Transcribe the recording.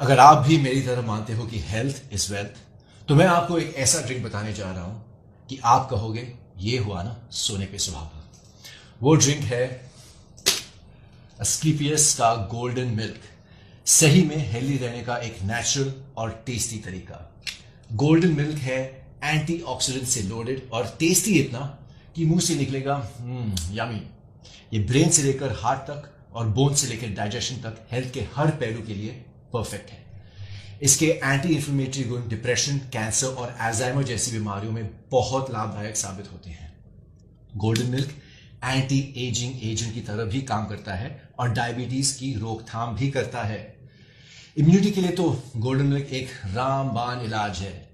अगर आप भी मेरी तरह मानते हो कि हेल्थ इज वेल्थ, तो मैं आपको एक ऐसा ड्रिंक बताने जा रहा हूं कि आप कहोगे ये हुआ ना सोने पे सुहागा। वो ड्रिंक है अस्क्लेपियस का गोल्डन मिल्क। सही में हेल्दी रहने का एक नेचुरल और टेस्टी तरीका। गोल्डन मिल्क है एंटीऑक्सीडेंट से लोडेड और टेस्टी इतना कि मुंह से निकलेगा यमी। ये ब्रेन से लेकर हार्ट तक और बोन से लेकर डाइजेशन तक हेल्थ के हर पहलू के लिए परफेक्ट है। इसके एंटी इंफ्लेमेटरी गुण डिप्रेशन, कैंसर और अल्जाइमर जैसी बीमारियों में बहुत लाभदायक साबित होते हैं। Golden milk anti ageing agent की तरह भी काम करता है और डायबिटीज की रोकथाम भी करता है। इम्यूनिटी के लिए तो गोल्डन मिल्क एक रामबाण इलाज है।